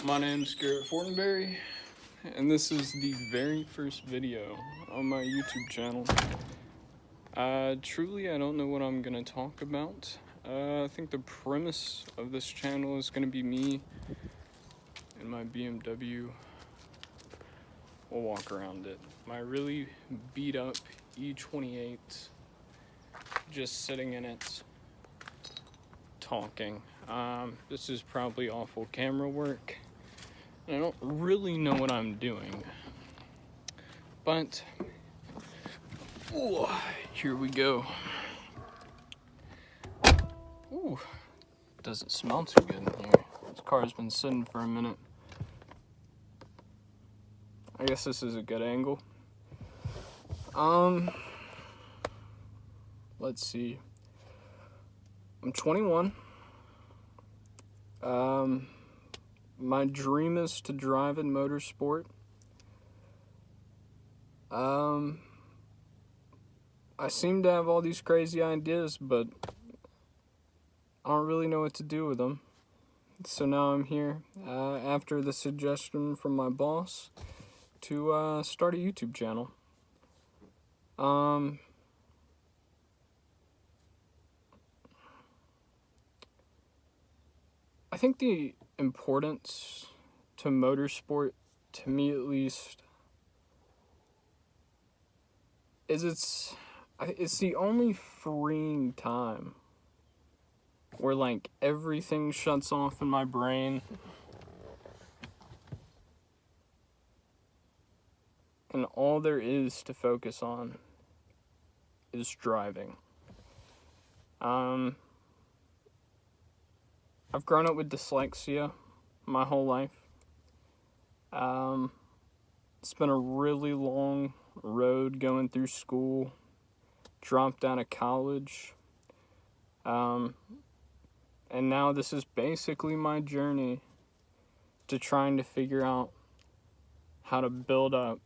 My name's Garrett Fortenberry, and this is the very first video on my YouTube channel. Truly, I don't know what I'm gonna talk about. I think the premise of this channel is gonna be me and my BMW. We'll walk around it. My really beat up e28, just sitting in it, talking. This is probably awful camera work. I don't really know what I'm doing, but ooh, here we go. Ooh, doesn't smell too good in here. This car's been sitting for a minute. I guess this is a good angle. Let's see. I'm 21. My dream is to drive in motorsport. I seem to have all these crazy ideas, but I don't really know what to do with them. So now I'm here, after the suggestion from my boss, to start a YouTube channel. I think the importance to motorsport, to me at least, is it's the only freeing time where like everything shuts off in my brain and all there is to focus on is driving. I've grown up with dyslexia my whole life. It's been a really long road going through school, dropped out of college, and now this is basically my journey to trying to figure out how to build up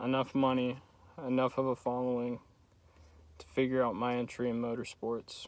enough money, enough of a following to figure out my entry in motorsports.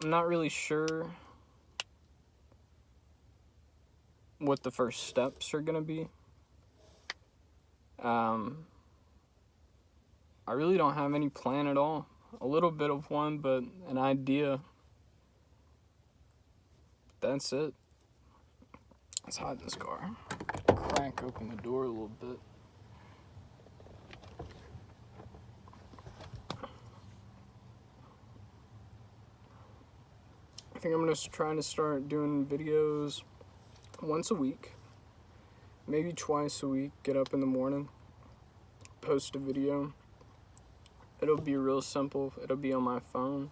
I'm not really sure what the first steps are gonna be. I really don't have any plan at all. A little bit of one, but an idea. That's it. Let's hide this car. Crack open the door a little bit. I think I'm just trying to start doing videos once a week, maybe twice a week. Get up in the morning, post a video. It'll be real simple. It'll be on my phone.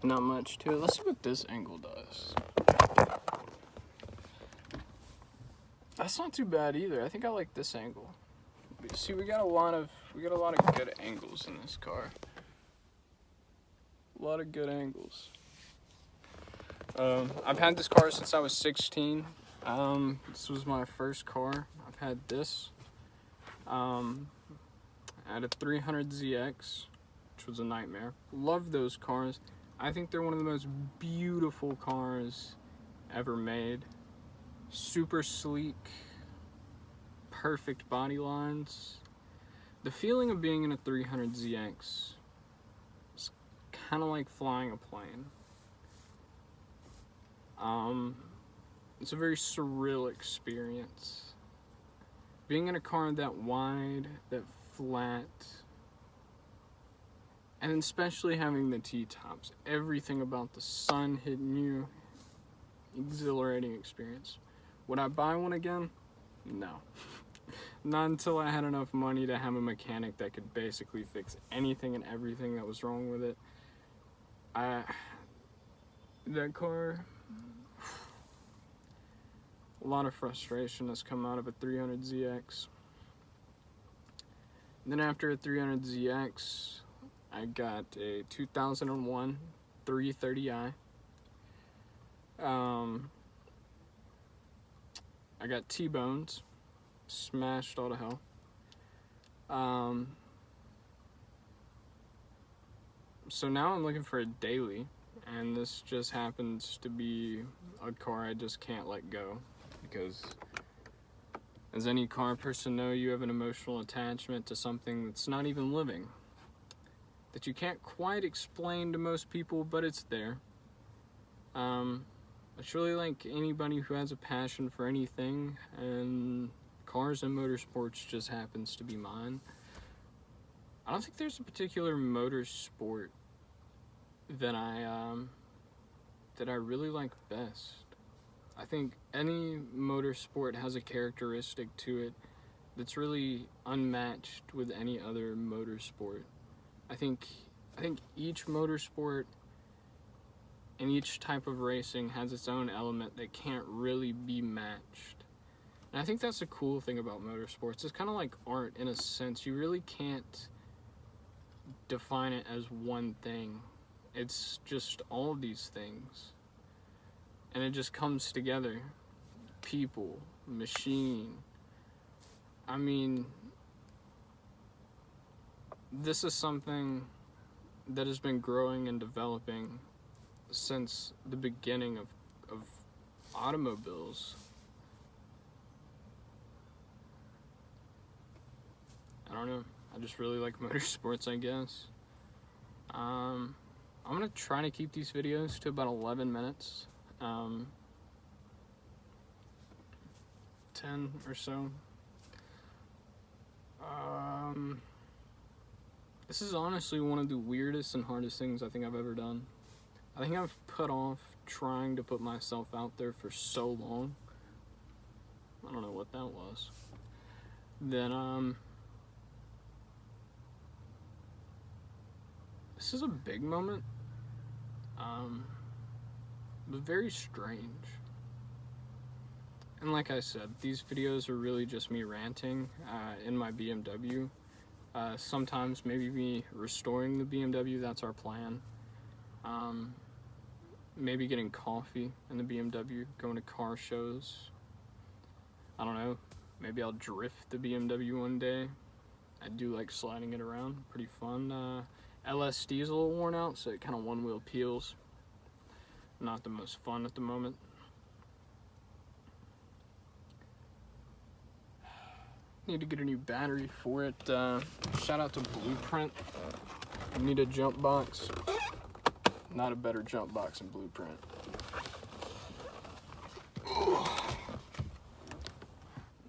Not much to it. Let's see what this angle does. That's not too bad either. I think I like this angle. See, we got a lot of good angles in this car. A lot of good angles. I've had this car since I was 16. This was my first car. I've had this. I had a 300ZX, which was a nightmare. Love those cars. I think they're one of the most beautiful cars ever made. Super sleek, perfect body lines. The feeling of being in a 300ZX is kind of like flying a plane. It's a very surreal experience. Being in a car that wide, that flat, and especially having the T-tops, everything about the sun hitting you, exhilarating experience. Would I buy one again? No. Not until I had enough money to have a mechanic that could basically fix anything and everything that was wrong with it. That car, a lot of frustration has come out of a 300ZX. And then after a 300ZX, I got a 2001 330i. I got T-bones, smashed all to hell. So now I'm looking for a daily, and this just happens to be a car I just can't let go, because as any car person know, you have an emotional attachment to something that's not even living, that you can't quite explain to most people, but it's there. It's really like anybody who has a passion for anything, and cars and motorsports just happens to be mine. I don't think there's a particular motorsport that I really like best. I think any motorsport has a characteristic to it that's really unmatched with any other motorsport. I think each motorsport and each type of racing has its own element that can't really be matched. And I think that's the cool thing about motorsports. It's kind of like art in a sense. You really can't define it as one thing. It's just all of these things. And it just comes together. People, machine. I mean, this is something that has been growing and developing since the beginning of automobiles. I don't know. I just really like motorsports, I guess. I'm gonna try to keep these videos to about 11 minutes. 10 or so. This is honestly one of the weirdest and hardest things I think I've ever done. I think I've put off trying to put myself out there for so long. I don't know what that was. Then, this is a big moment, but very strange. And like I said, these videos are really just me ranting in my BMW. Sometimes maybe me restoring the BMW, that's our plan. Maybe getting coffee in the BMW, going to car shows. I don't know, maybe I'll drift the BMW one day. I do like sliding it around, pretty fun. LSD is a little worn out, so it kind of one wheel peels. Not the most fun at the moment. Need to get a new battery for it. Shout out to Blueprint. Need a jump box. Not a better jump box than Blueprint.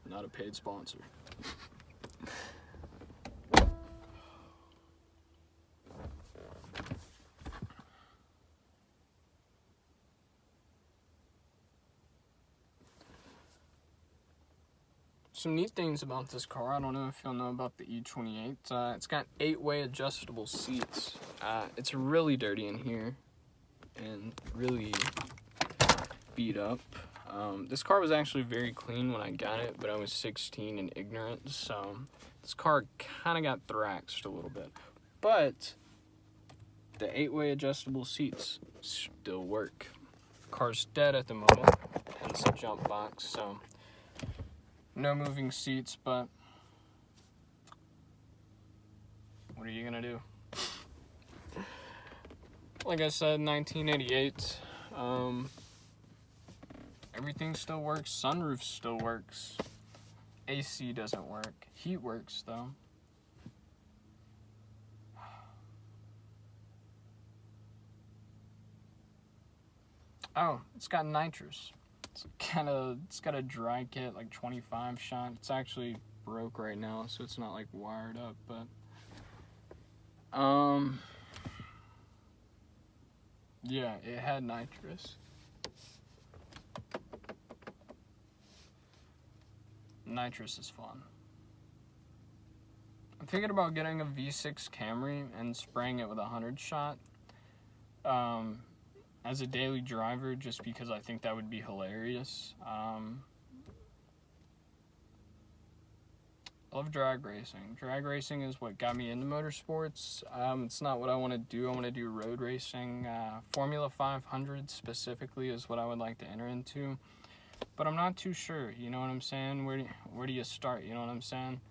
Not a paid sponsor. Some neat things about this car. I don't know if y'all know about the e28. It's got 8-way adjustable seats. It's really dirty in here and really beat up. This car was actually very clean when I got it, but I was 16 and ignorant, so this car kind of got thraxed a little bit. But the 8-way adjustable seats still work. Car's dead at the moment, hence the jump box, so no moving seats, but what are you gonna do? Like I said, 1988. Everything still works. Sunroof still works. AC doesn't work. Heat works though. Oh, it's got nitrous. It's got a dry kit, like 25 shot. It's actually broke right now, so it's not like wired up, but yeah, it had nitrous. Nitrous is fun. I'm thinking about getting a V6 Camry and spraying it with a 100 shot. As a daily driver, just because I think that would be hilarious. I love drag racing. Drag racing is what got me into motorsports. It's not what I want to do. I want to do road racing. Formula 500 specifically is what I would like to enter into. But I'm not too sure, you know what I'm saying? Where do you start, you know what I'm saying?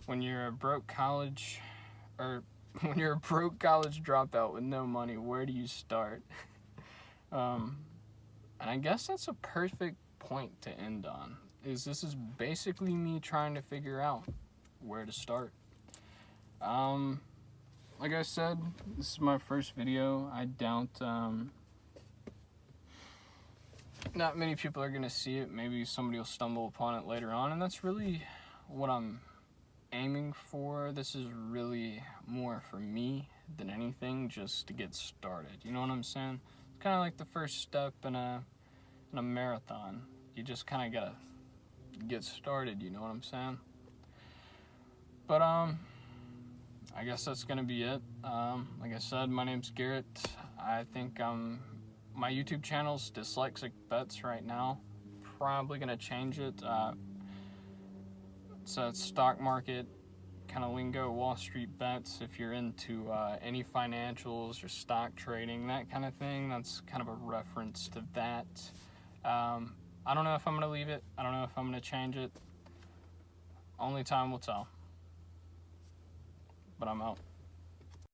When you're a broke college, or when you're a broke college dropout with no money, where do you start? And I guess that's a perfect point to end on. This is basically me trying to figure out where to start. Like I said, this is my first video. I doubt not many people are gonna see it. Maybe somebody will stumble upon it later on, and that's really what I'm aiming for. This is really more for me than anything, just to get started. You know what I'm saying? It's kind of like the first step in a marathon. You just kind of gotta get started. You know what I'm saying? But I guess that's gonna be it. Like I said, my name's Garrett. I think my YouTube channel's Dyslexic Bets right now. Probably gonna change it. It's a stock market kind of lingo, Wall Street bets. If you're into any financials or stock trading, that kind of thing, that's kind of a reference to that. I don't know if I'm gonna leave it. I don't know if I'm gonna change it. Only time will tell. But I'm out.